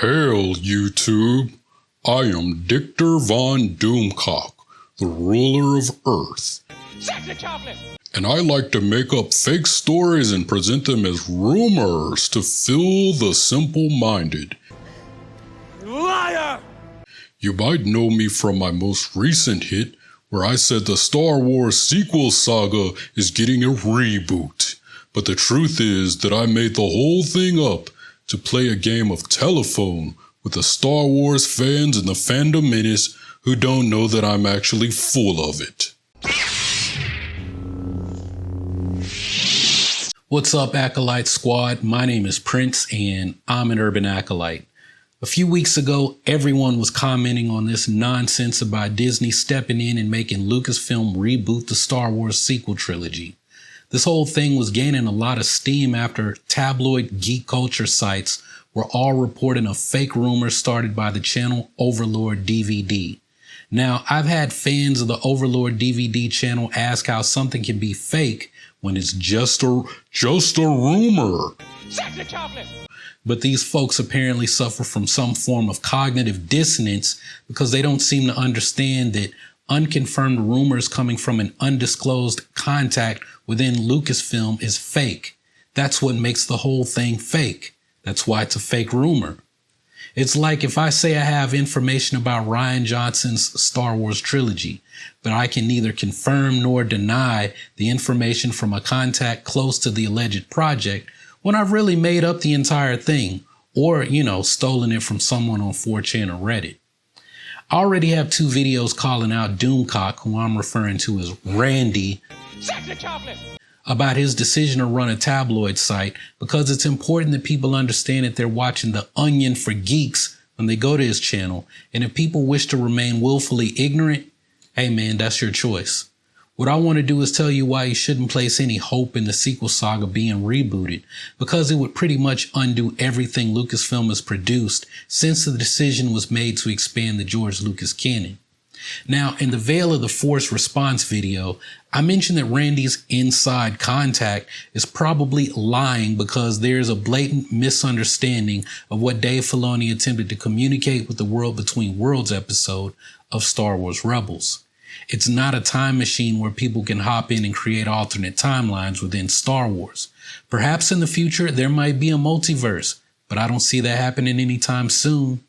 Hail, YouTube! I am Dictor von Doomcock, the ruler of Earth. And I like to make up fake stories and present them as rumors to fool the simple-minded. Liar! You might know me from my most recent hit, where I said the Star Wars sequel saga is getting a reboot. But the truth is that I made the whole thing up to play a game of telephone with the Star Wars fans and the fandom menace who don't know that I'm actually full of it. What's up, Acolyte Squad? My name is Prince, and I'm an urban acolyte. A few weeks ago, everyone was commenting on this nonsense about Disney stepping in and making Lucasfilm reboot the Star Wars sequel trilogy. This whole thing was gaining a lot of steam after tabloid geek culture sites were all reporting a fake rumor started by the channel Overlord DVD. Now, I've had fans of the Overlord DVD channel ask how something can be fake when it's just a rumor. But these folks apparently suffer from some form of cognitive dissonance because they don't seem to understand that unconfirmed rumors coming from an undisclosed contact within Lucasfilm is fake. That's what makes the whole thing fake. That's why it's a fake rumor. It's like if I say I have information about Rian Johnson's Star Wars trilogy, but I can neither confirm nor deny the information from a contact close to the alleged project when I've really made up the entire thing or, stolen it from someone on 4chan or Reddit. I already have 2 videos calling out Doomcock, who I'm referring to as Randy, about his decision to run a tabloid site because it's important that people understand that they're watching The Onion for geeks when they go to his channel. And if people wish to remain willfully ignorant, hey man, that's your choice. What I want to do is tell you why you shouldn't place any hope in the sequel saga being rebooted, because it would pretty much undo everything Lucasfilm has produced since the decision was made to expand the George Lucas canon. Now, in the Veil of the Force response video, I mentioned that Randy's inside contact is probably lying because there's a blatant misunderstanding of what Dave Filoni attempted to communicate with the World Between Worlds episode of Star Wars Rebels. It's not a time machine where people can hop in and create alternate timelines within Star Wars. Perhaps in the future there might be a multiverse, but I don't see that happening anytime soon.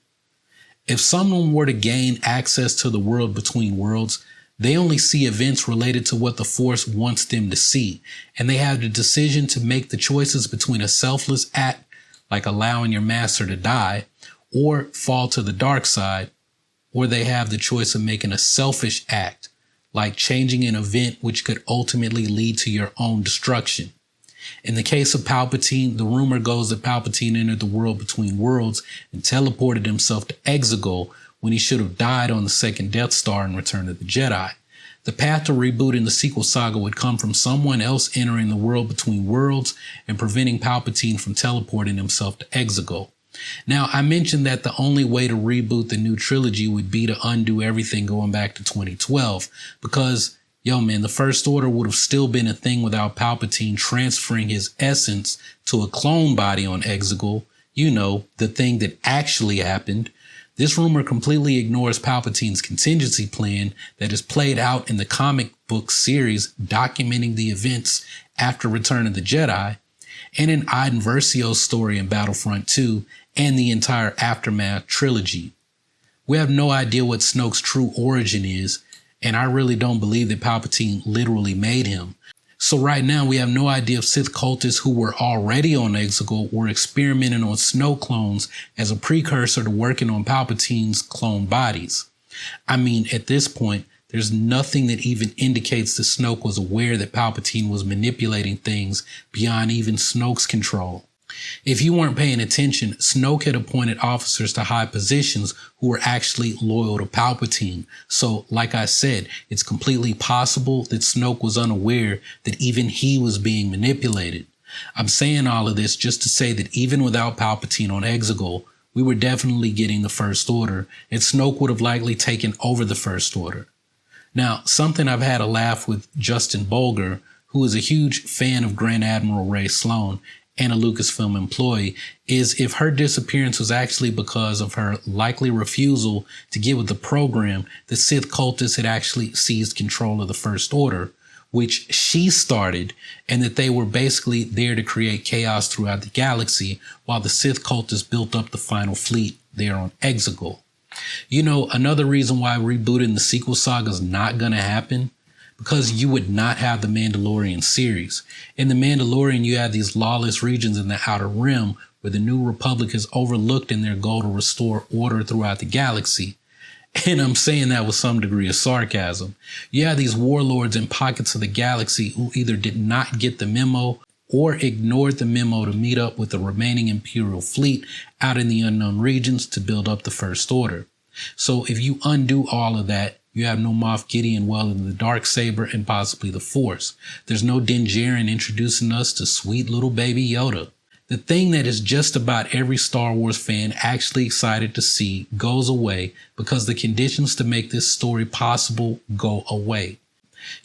If someone were to gain access to the World Between Worlds, they only see events related to what the Force wants them to see, and they have the decision to make the choices between a selfless act, like allowing your master to die, or fall to the dark side, or they have the choice of making a selfish act, like changing an event which could ultimately lead to your own destruction. In the case of Palpatine, the rumor goes that Palpatine entered the World Between Worlds and teleported himself to Exegol when he should have died on the second Death Star in Return of the Jedi. The path to rebooting the sequel saga would come from someone else entering the World Between Worlds and preventing Palpatine from teleporting himself to Exegol. Now, I mentioned that the only way to reboot the new trilogy would be to undo everything going back to 2012 because the First Order would have still been a thing without Palpatine transferring his essence to a clone body on Exegol, the thing that actually happened. This rumor completely ignores Palpatine's contingency plan that is played out in the comic book series documenting the events after Return of the Jedi, and in Iden Versio's story in Battlefront 2 and the entire Aftermath trilogy. We have no idea what Snoke's true origin is, and I really don't believe that Palpatine literally made him. So right now we have no idea if Sith cultists who were already on Exegol were experimenting on Snoke clones as a precursor to working on Palpatine's clone bodies. I mean, at this point, there's nothing that even indicates that Snoke was aware that Palpatine was manipulating things beyond even Snoke's control. If you weren't paying attention, Snoke had appointed officers to high positions who were actually loyal to Palpatine. So, like I said, it's completely possible that Snoke was unaware that even he was being manipulated. I'm saying all of this just to say that even without Palpatine on Exegol, we were definitely getting the First Order, and Snoke would have likely taken over the First Order. Now, something I've had a laugh with Justin Bolger, who is a huge fan of Grand Admiral Ray Sloan, and a Lucasfilm employee, is if her disappearance was actually because of her likely refusal to get with the program, the Sith cultists had actually seized control of the First Order, which she started, and that they were basically there to create chaos throughout the galaxy while the Sith cultists built up the final fleet there on Exegol. You know, another reason why rebooting the sequel saga is not going to happen, because you would not have the Mandalorian series. In the Mandalorian, you have these lawless regions in the Outer Rim where the New Republic is overlooked in their goal to restore order throughout the galaxy. And I'm saying that with some degree of sarcasm. You have these warlords in pockets of the galaxy who either did not get the memo or ignored the memo to meet up with the remaining Imperial fleet out in the unknown regions to build up the First Order. So if you undo all of that, you have no Moff Gideon wielding the Darksaber and possibly the Force. There's no Din Djarin introducing us to sweet little baby Yoda. The thing that is just about every Star Wars fan actually excited to see goes away because the conditions to make this story possible go away.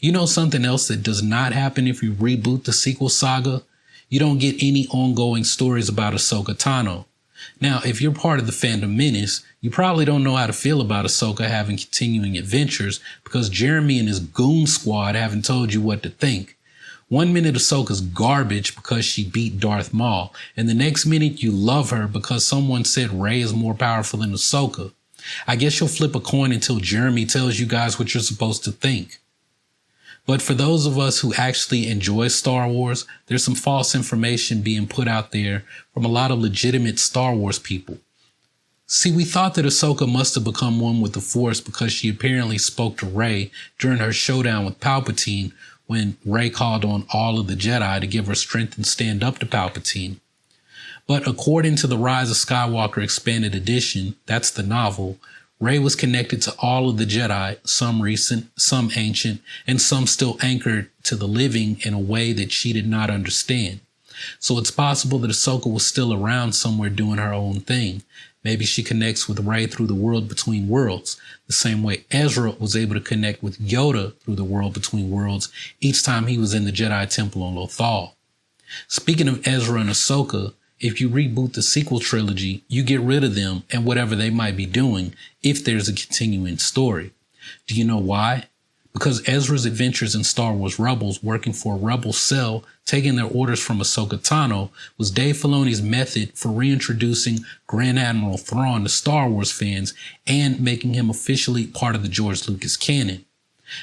You know something else that does not happen if you reboot the sequel saga? You don't get any ongoing stories about Ahsoka Tano. Now, if you're part of the Fandom Menace, you probably don't know how to feel about Ahsoka having continuing adventures because Jeremy and his goon squad haven't told you what to think. One minute Ahsoka's garbage because she beat Darth Maul, and the next minute you love her because someone said Rey is more powerful than Ahsoka. I guess you'll flip a coin until Jeremy tells you guys what you're supposed to think. But for those of us who actually enjoy Star Wars, there's some false information being put out there from a lot of legitimate Star Wars people. See, we thought that Ahsoka must have become one with the Force because she apparently spoke to Rey during her showdown with Palpatine when Rey called on all of the Jedi to give her strength and stand up to Palpatine. But according to the Rise of Skywalker Expanded Edition, that's the novel, Rey was connected to all of the Jedi, some recent, some ancient, and some still anchored to the living in a way that she did not understand. So it's possible that Ahsoka was still around somewhere doing her own thing. Maybe she connects with Rey through the world between worlds, the same way Ezra was able to connect with Yoda through the world between worlds each time he was in the Jedi Temple on Lothal. Speaking of Ezra and Ahsoka, if you reboot the sequel trilogy, you get rid of them and whatever they might be doing if there's a continuing story. Do you know why? Because Ezra's adventures in Star Wars Rebels, working for a rebel cell, taking their orders from Ahsoka Tano, was Dave Filoni's method for reintroducing Grand Admiral Thrawn to Star Wars fans and making him officially part of the George Lucas canon.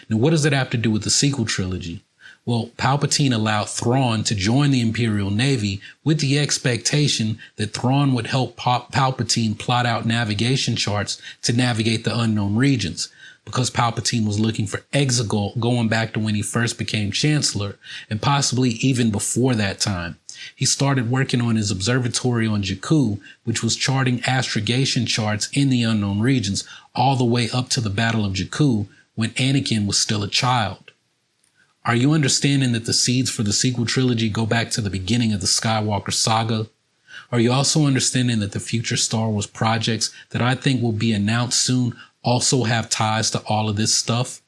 Now, what does that have to do with the sequel trilogy? Well, Palpatine allowed Thrawn to join the Imperial Navy with the expectation that Thrawn would help Palpatine plot out navigation charts to navigate the unknown regions, because Palpatine was looking for Exegol going back to when he first became Chancellor, and possibly even before that time. He started working on his observatory on Jakku, which was charting astrogation charts in the unknown regions all the way up to the Battle of Jakku when Anakin was still a child. Are you understanding that the seeds for the sequel trilogy go back to the beginning of the Skywalker saga? Are you also understanding that the future Star Wars projects that I think will be announced soon also have ties to all of this stuff?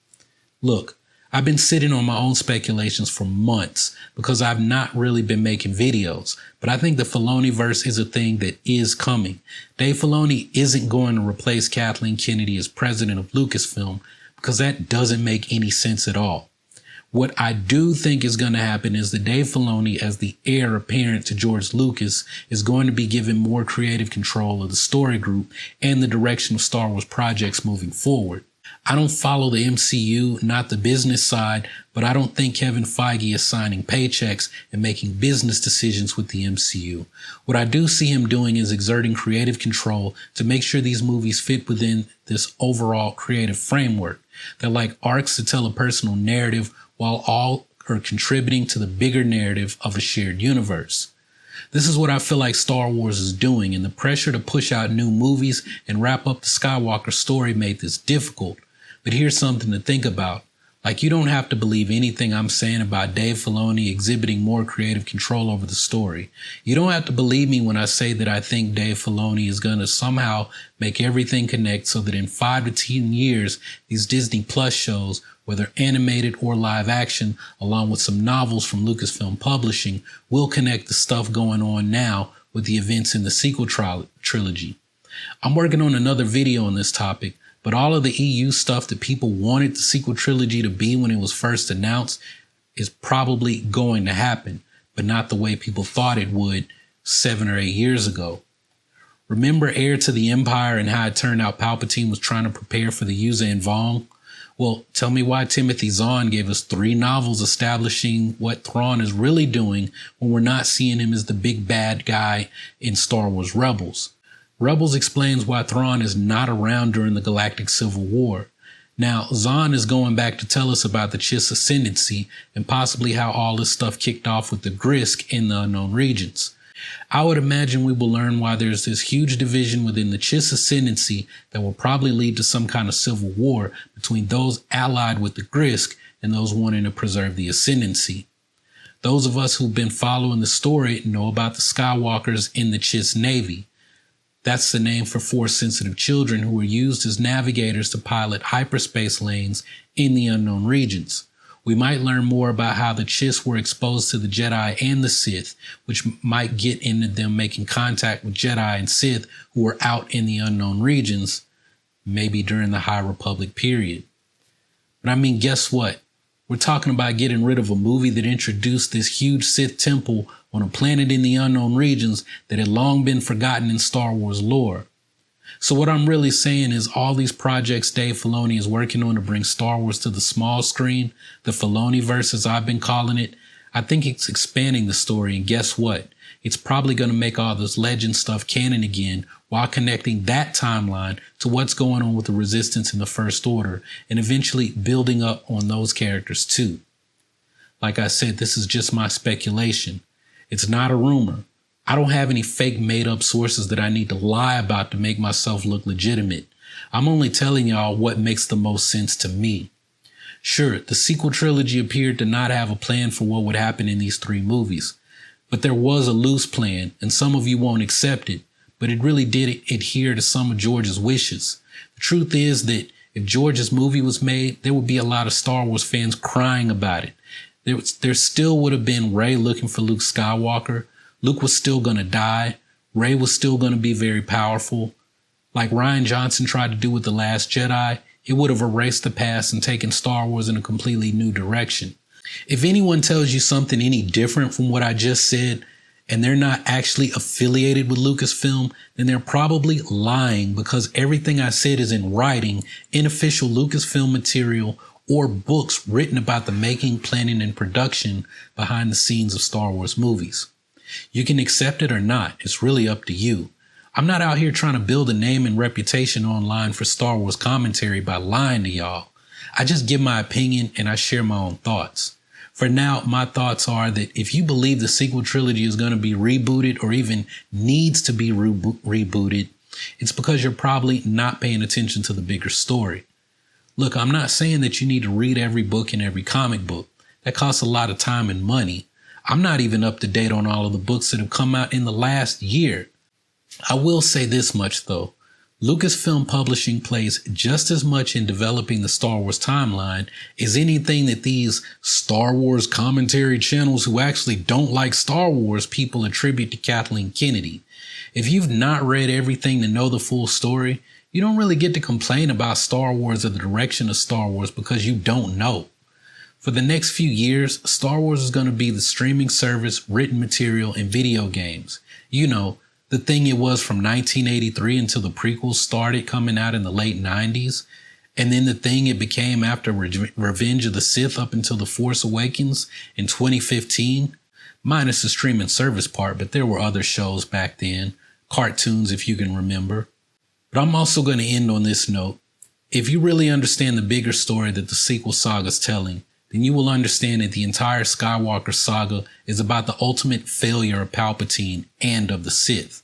Look, I've been sitting on my own speculations for months because I've not really been making videos, but I think the Filoni Verse is a thing that is coming. Dave Filoni isn't going to replace Kathleen Kennedy as president of Lucasfilm because that doesn't make any sense at all. What I do think is going to happen is that Dave Filoni, as the heir apparent to George Lucas, is going to be given more creative control of the story group and the direction of Star Wars projects moving forward. I don't follow the MCU, not the business side, but I don't think Kevin Feige is signing paychecks and making business decisions with the MCU. What I do see him doing is exerting creative control to make sure these movies fit within this overall creative framework. They're like arcs to tell a personal narrative while all are contributing to the bigger narrative of a shared universe. This is what I feel like Star Wars is doing, and the pressure to push out new movies and wrap up the Skywalker story made this difficult. But here's something to think about. Like, you don't have to believe anything I'm saying about Dave Filoni exhibiting more creative control over the story. You don't have to believe me when I say that I think Dave Filoni is going to somehow make everything connect so that in 5 to 10 years, these Disney Plus shows, whether animated or live action, along with some novels from Lucasfilm Publishing, will connect the stuff going on now with the events in the sequel trilogy. I'm working on another video on this topic, but all of the EU stuff that people wanted the sequel trilogy to be when it was first announced is probably going to happen, but not the way people thought it would 7 or 8 years ago. Remember Heir to the Empire and how it turned out Palpatine was trying to prepare for the Yuuzhan and Vong? Well, tell me why Timothy Zahn gave us 3 novels establishing what Thrawn is really doing when we're not seeing him as the big bad guy in Star Wars Rebels. Rebels explains why Thrawn is not around during the Galactic Civil War. Now, Zahn is going back to tell us about the Chiss Ascendancy and possibly how all this stuff kicked off with the Grysk in the Unknown Regions. I would imagine we will learn why there's this huge division within the Chiss Ascendancy that will probably lead to some kind of civil war between those allied with the Grysk and those wanting to preserve the Ascendancy. Those of us who've been following the story know about the Skywalkers in the Chiss Navy. That's the name for Force-sensitive children who were used as navigators to pilot hyperspace lanes in the Unknown Regions. We might learn more about how the Chiss were exposed to the Jedi and the Sith, which might get into them making contact with Jedi and Sith who were out in the Unknown Regions, maybe during the High Republic period. But I mean, guess what? We're talking about getting rid of a movie that introduced this huge Sith temple on a planet in the Unknown Regions that had long been forgotten in Star Wars lore. So what I'm really saying is all these projects Dave Filoni is working on to bring Star Wars to the small screen, the Filoni Verse as I've been calling it, I think it's expanding the story, and guess what? It's probably going to make all this legend stuff canon again while connecting that timeline to what's going on with the Resistance and the First Order, and eventually building up on those characters too. Like I said, this is just my speculation. It's not a rumor. I don't have any fake made up sources that I need to lie about to make myself look legitimate. I'm only telling y'all what makes the most sense to me. Sure, the sequel trilogy appeared to not have a plan for what would happen in these 3 movies, but there was a loose plan, and some of you won't accept it, but it really did adhere to some of George's wishes. The truth is that if George's movie was made, there would be a lot of Star Wars fans crying about it. There still would have been Rey looking for Luke Skywalker. Luke was still going to die. Rey was still going to be very powerful. Like Rian Johnson tried to do with The Last Jedi, it would have erased the past and taken Star Wars in a completely new direction. If anyone tells you something any different from what I just said, and they're not actually affiliated with Lucasfilm, then they're probably lying, because everything I said is in writing, in official Lucasfilm material, or books written about the making, planning, and production behind the scenes of Star Wars movies. You can accept it or not. It's really up to you. I'm not out here trying to build a name and reputation online for Star Wars commentary by lying to y'all. I just give my opinion and I share my own thoughts. For now, my thoughts are that if you believe the sequel trilogy is going to be rebooted or even needs to be rebooted, it's because you're probably not paying attention to the bigger story. Look, I'm not saying that you need to read every book and every comic book. That costs a lot of time and money. I'm not even up to date on all of the books that have come out in the last year. I will say this much though. Lucasfilm Publishing plays just as much in developing the Star Wars timeline as anything that these Star Wars commentary channels who actually don't like Star Wars people attribute to Kathleen Kennedy. If you've not read everything to know the full story, you don't really get to complain about Star Wars or the direction of Star Wars because you don't know. For the next few years, Star Wars is going to be the streaming service, written material, and video games. You know, the thing it was from 1983 until the prequels started coming out in the late 90s, and then the thing it became after Revenge of the Sith up until The Force Awakens in 2015, minus the streaming service part, but there were other shows back then, cartoons if you can remember. But I'm also going to end on this note. If you really understand the bigger story that the sequel saga is telling, then you will understand that the entire Skywalker saga is about the ultimate failure of Palpatine and of the Sith.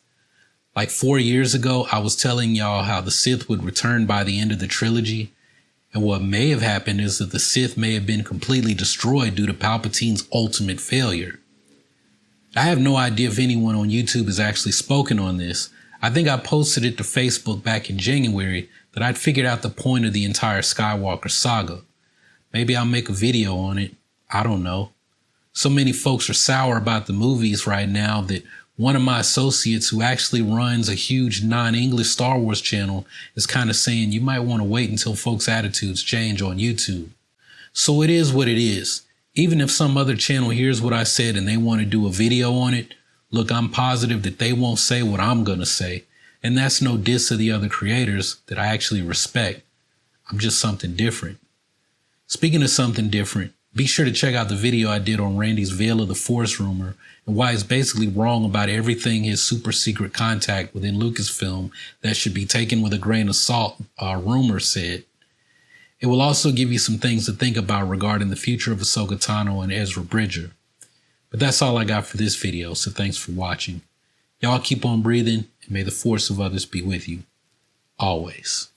Like 4 years ago, I was telling y'all how the Sith would return by the end of the trilogy, And what may have happened is that the Sith may have been completely destroyed due to Palpatine's ultimate failure. I have no idea if anyone on YouTube has actually spoken on this. I think I posted it to Facebook back in January that I'd figured out the point of the entire Skywalker saga. Maybe I'll make a video on it. I don't know. So many folks are sour about the movies right now that one of my associates who actually runs a huge non-English Star Wars channel is kind of saying you might want to wait until folks' attitudes change on YouTube. So it is what it is. Even if some other channel hears what I said and they want to do a video on it, look, I'm positive that they won't say what I'm going to say. And that's no diss of the other creators that I actually respect. I'm just something different. Speaking of something different, be sure to check out the video I did on Randy's Veil of the Force rumor and why he's basically wrong about everything his super secret contact within Lucasfilm that should be taken with a grain of salt rumor said. It will also give you some things to think about regarding the future of Ahsoka Tano and Ezra Bridger. But that's all I got for this video, so thanks for watching. Y'all keep on breathing, and may the force of others be with you. Always.